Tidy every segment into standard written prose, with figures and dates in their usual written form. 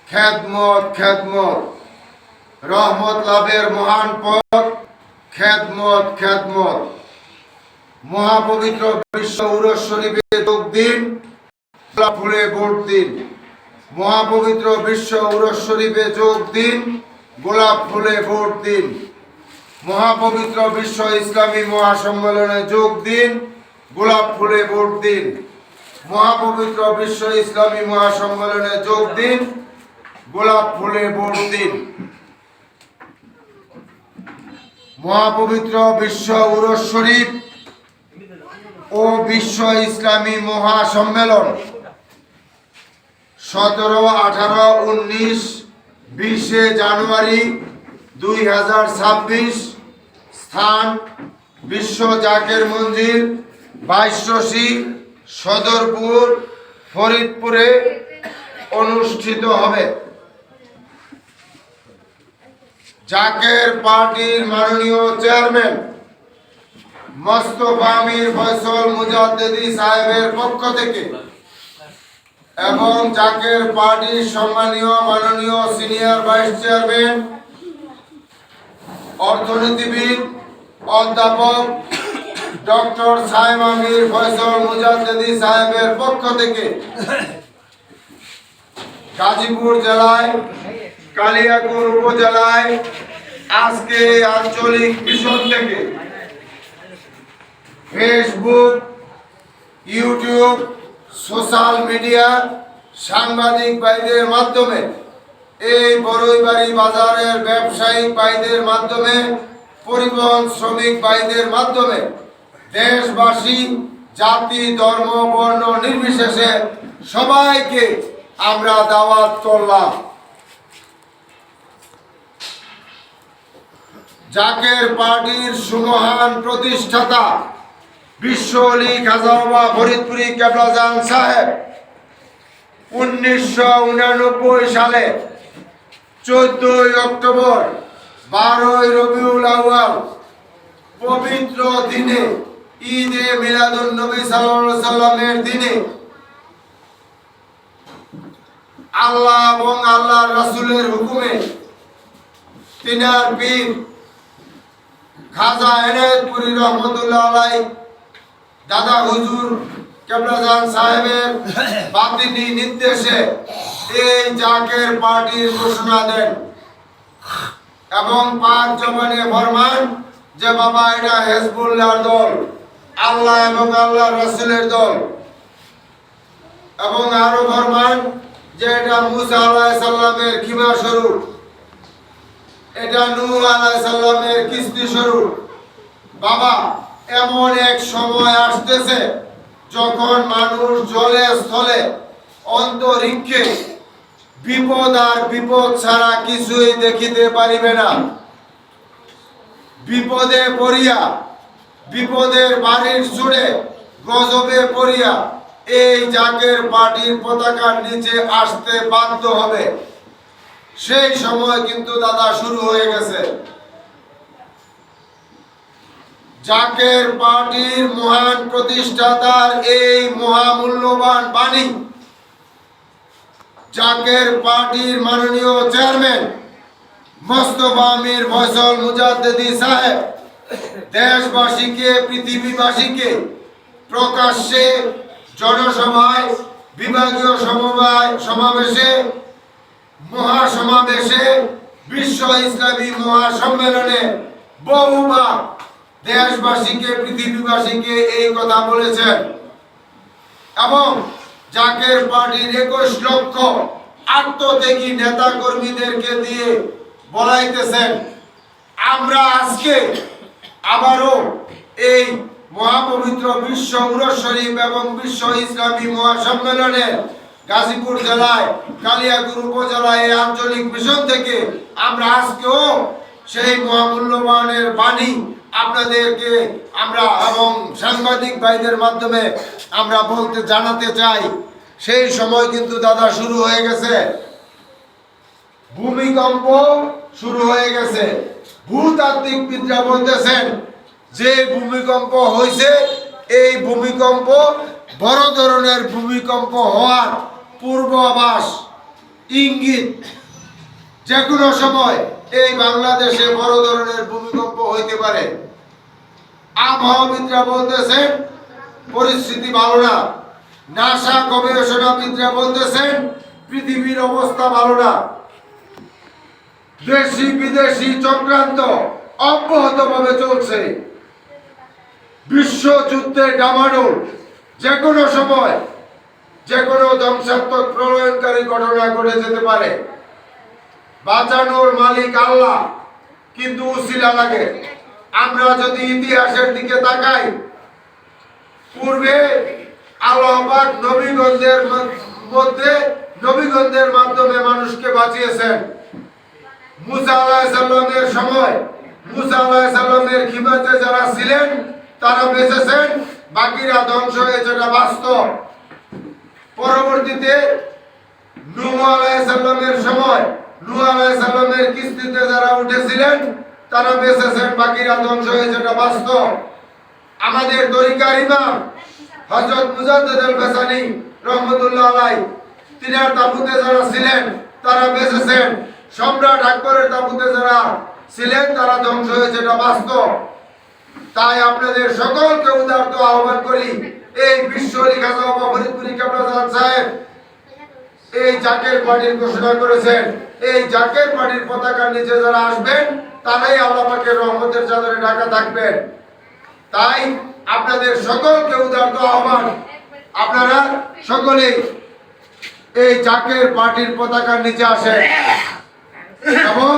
খেদমত খেদমত, রহমত লাভের মহান পথ। খেদমত খেদমত, মহাপবিত্র বিশ্ব উরস শরীফে যোগ দিন, গোলাপ ফুলে ভোট দিন। মহাপবিত্র বিশ্ব উরস শরীফে যোগ দিন, গোলাপ ফুলে ভোট দিন। মহাপবিত্র বিশ্ব ইসলামী মহাসম্মেলনে যোগ দিন, গোলাপ ফুলে ভোট দিন। মহাপবিত্র বিশ্ব ইসলামী মহাসম্মেলনে যোগ দিন, গোলাপ ফুলে ভোট দিন। মহাপবিত্র বিশ্ব উরস শরীফ ও বিশ্ব ইসলামী মহাসম্মেলন 17, 18, 19, 20 জানুয়ারি 2026। স্থান বিশ্ব জাকের মঞ্জিল, 22 সদরপুর, ফরিদপুরে অনুষ্ঠিত হবে। জাকের পার্টির মাননীয় চেয়ারম্যান মোস্তফা মীর ফয়সাল মুজাদ্দেদি সাহেবের পক্ষ থেকে এবং জাকের পার্টির সম্মানীয় মাননীয় সিনিয়র ভাইস চেয়ারম্যান অর্থনীতিবিদ অধ্যাপক ডক্টর সাইমা মীর ফয়সাল মুজাদ্দেদি সাহেবের পক্ষ থেকে গাজীপুর জেলায় কালিয়াকৈর উপজেলায় আজকে আঞ্চলিক মিশন থেকে ফেসবুক, ইউটিউব, সোশ্যাল মিডিয়া, সাংবাদিক ভাইদের মাধ্যমে, এই বড়ইবাড়ি বাজারের ব্যবসায়িক ভাইদের মাধ্যমে, পরিবহন শ্রমিক ভাইদের মাধ্যমে দেশবাসী জাতি ধর্ম বর্ণ নির্বিশেষে সবাইকে আমরা দাওয়াত করলাম। জাকের পার্টির সুমহান প্রতিষ্ঠাতা বিশ্ব অলি খাজা বাবা ফরিদপুরি কেবলাজান সাহেব 1989 সালে 14 অক্টোবর 12 রবিউল আউয়াল পবিত্র দিনে ঈদে মিলাদুন নবী সাল্লাল্লাহু আলাইহি সাল্লামের দিনে আল্লাহ এবং আল্লাহর রাসূলের হুকুমে তিনার পীর খাজা এনায়েতপুরী রহমতুল্লাহ আলাইহি দাদা হুজুর কেবলাজান সাহেবের বাতিনি নির্দেশে এই জাকের পার্টির ঘোষণা দেন এবং পাক জবানে ফরমান যে বাবা এটা হিজবুল্লাহর দল, আল্লাহ এবং আল্লাহর রাসূলের দল। এবং আরো ফরমান যে এটা মুসা আলাইহিস সালামের খিমা স্বরূপ, এটা নূহ আলাইহিস সালামের কিস্তি স্বরূপ। বাবা, এমন এক সময় আসতেছে যখন মানুষ জলে স্থলে অন্তরিক্ষে বিপদ আর বিপদ ছাড়া কিছুই দেখিতে পারিবে না। বিপদে পড়িয়া, বিপদের বাড়ির চূড়ে গজবে পড়িয়া এই জাকের পার্টির পতাকার নিচে আসতে বাধ্য হবে। সেই সময় কিন্তু দাদা শুরু হয়ে গেছে। জাকের পার্টির মহান প্রতিষ্ঠাতার এই মহামূল্যবান বাণী জাকের পার্টির মাননীয় চেয়ারম্যান মোস্তফা মীর ফয়সাল মুজাদ্দেদি সাহেব দেশবাসীকে, পৃথিবীবাসীকে প্রকাশ্যে জনসভায়, বিভাগীয় সমাবেশে, মহাসমাবেশে, বিশ্ব ইসলামী মহাসম্মেলনে বহুবার দেশবাসীকে, পৃথিবীবাসীকে এই কথা বলেছেন এবং জাকের পার্টির 21 লক্ষ আত্মত্যাগী নেতা কর্মীদেরকে দিয়ে বলাইতেছেন। আমরা আজকে আবারও এই মহাপবিত্র বিশ্ব উরস শরীফ এবং বিশ্ব ইসলামী মহাসম্মেলনে গাজীপুর জেলায় কালিয়াকৈর উপজেলায় এই আঞ্চলিক মিশন থেকে আমরা আজকেও সেই মহামূল্যবানের বাণী আপনাদেরকে আমরা এবং সাংবাদিক ভাইদের মাধ্যমে আমরা বলতে জানাতে চাই। সেই সময় কিন্তু দাদা শুরু হয়ে গেছে, ভূমিকম্প শুরু হয়ে গেছে। ভূতাত্ত্বিকবিদরা বলতেছেন যে ভূমিকম্প হয়েছে, এই ভূমিকম্প বড় ধরনের ভূমিকম্প হওয়ার পূর্বাভাস, ইঙ্গিত যে কোনো সময় এই বাংলাদেশে বড় ধরনের ভূমিকম্প হইতে পারে। আবহাওয়াবিদরা বলতেছেন পরিস্থিতি ভালো না। নাসা গবেষণাবিদরা বলতেছেন পৃথিবীর অবস্থা ভালো না। দেশি বিদেশি চক্রান্ত অব্যাহতভাবে চলছে। বিশ্বযুদ্ধের ডামাডোল, যে কোনো সময় যে কোনো ধ্বংসাত্মক প্রলয়নকারী ঘটনা ঘটে যেতে পারে। বাঁচানোর মালিক আল্লাহ, কিন্তু উসিলা লাগে। আমরা যদি ইতিহাসের দিকে তাকাই, পূর্বে আল্লাহ পাক নবীগণদের মাধ্যমে মানুষকে বাঁচিয়েছেন। মুসা আলাইহিস সালামের সময় মুসা আলাইহিস সালামের খিদমতে যারা ছিলেন তারা বেঁচেছেন, বাকিরা ধ্বংস হয়েছে, এটা বাস্তব। পরবর্তীতে নূহ আলাইহিস সালামের সময় নূহ আলাইহিস সালামের কিস্তিতে যারা উঠেছিলেন তারা বেঁচেছেন, বাকিরা ধ্বংস হয়েছে, এটা বাস্তব। আমাদের তরিকার ইমাম হযরত মুজাদ্দিদ আল-বাসানি রাহমাতুল্লাহ আলাইহি, তিনার তাবুতে যারা ছিলেন তারা বেঁচেছেন। সম্রাট আকবরের তাবুতে যারা ছিলেন তারা ধ্বংস হয়েছে, এটা বাস্তব। তাই আপনাদের সকলকে উদারত আহ্বান করি, এই বিশ্ব লিখাজা বাবা ফরিদপুরি কাবলাজান সাহেব এই জাকের পার্টির ঘোষণা করেছেন। এই জাকের পার্টির পতাকার নিচে যারা আসবেন তারাই আল্লাহ পাকের রহমতের চাদরে ঢাকা থাকবেন। তাই আপনাদের সকলকে উদারত আহ্বান, আপনারা সকলেই এই জাকের পার্টির পতাকার নিচে আসেন এবং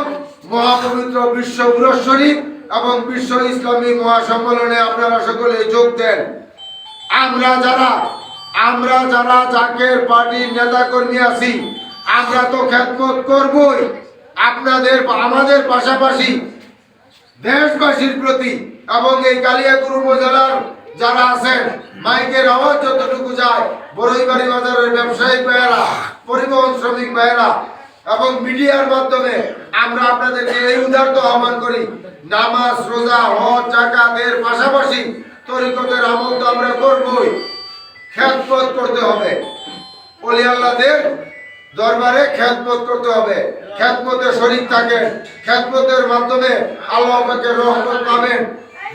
মহাপবিত্র বিশ্ব উরস শরীফ এবং বিশ্ব ইসলামী মহাসম্মেলনে আপনারা সকলে যোগ দেন। আমরা যারা জাকের পার্টির নেতা কর্মী আছি, আমরা তো খেদমত করবই, আমাদের পাশাপাশি দেশবাসীর প্রতি এবং এই কালিয়াকুর উপজেলার যারা আছেন, মাইকের আওয়াজ যতটুকু যায়, বড়ইবাড়ি বাজারের ব্যবসায়িক ভাইয়েরা, পরিবহন শ্রমিক ভাইয়েরা এবং মিডিয়ার মাধ্যমে আমরা আপনাদেরকে এই উদারত আহ্বান করি, নামাজ, রোজা, হজ, যাকাতের পাশাপাশি তরিকতের আমল তো আমরা করবই, খেদমত করতে হবে। ওলি আল্লাহদের দরবারে খেদমত করতে হবে। খেদমতে শরীক থাকেন, খেদমতের মাধ্যমে আল্লাহ পাকের রহমত পাবেন।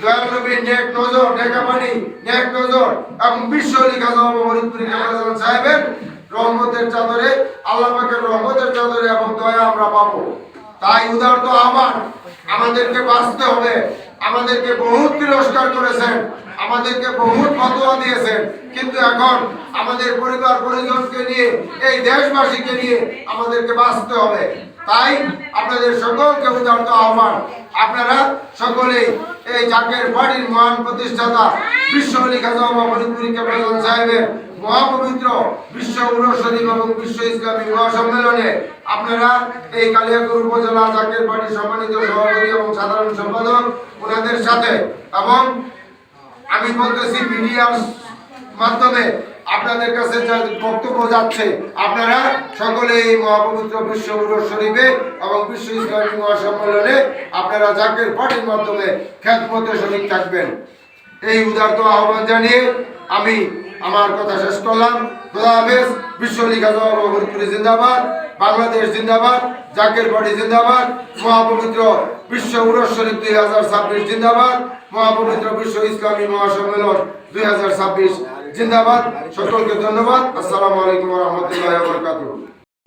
দয়াল নবীর নেক নজর, নেকাবাণী, নেক নজর এবং বিশ্ব লিখাজা ফরিদপুরি কাবলাজান সাহেবের রহমতের চাদরে, আল্লাহ পাকের রহমতের চাদরে এবং দয়া আমরা পাবো। তাই উদারত আহ্বান, আমাদেরকে বাঁচতে হবে। আমাদেরকে বহুত তিরস্কার করেছেন, আমাদেরকে বহুত ফতোয়া দিয়েছেন, কিন্তু এখন আমাদের পরিবার পরিজনকে নিয়ে, এই দেশবাসীকে নিয়ে আমাদেরকে বাঁচতে হবে। তাই আপনাদের সকলকে উদারত আহ্বান, আপনারা সকলেই এই জাকের পার্টির মহান প্রতিষ্ঠাতা বিশ্ব লিখাজা ফরিদপুরি কাবলাজান সাহেবের মহাপবিত্র বিশ্ব উরস শরীফ এবং বিশ্ব ইসলামী মহাসম্মেলনে আপনারা এই কালিয়াকুর উপজেলা জাকের পার্টির সম্মানিত সভাপতি এবং সাধারণ সম্পাদক ওনাদের সাথে, এবং আমি বলতেছি মিডিয়ার মাধ্যমে আপনাদের কাছে যে বক্তব্য যাচ্ছে, আপনারা সকলে এই মহাপবিত্র বিশ্ব উরস শরীফে এবং বিশ্ব ইসলামী মহাসম্মেলনে আপনারা জাকের পার্টির মাধ্যমে খেদমতে শরীক থাকবেন। এই উদারত আহ্বান জানিয়ে আমি আমার কথা শেষ করলাম। খোদা হাফেজ। বিশ্ব লিখাজা ফরিদপুরি জিন্দাবাদ, বাংলাদেশ জিন্দাবাদ, জাকের পার্টি জিন্দাবাদ, মহাপবিত্র বিশ্ব উরস শরীফ 2026 জিন্দাবাদ, মহাপবিত্র বিশ্ব ইসলামী মহাসম্মেলন 2026 জিন্দাবাদ। সকলকে ধন্যবাদ। আসসালামু আলাইকুম ওয়া রাহমাতুল্লাহি ওয়া বারাকাতুহু।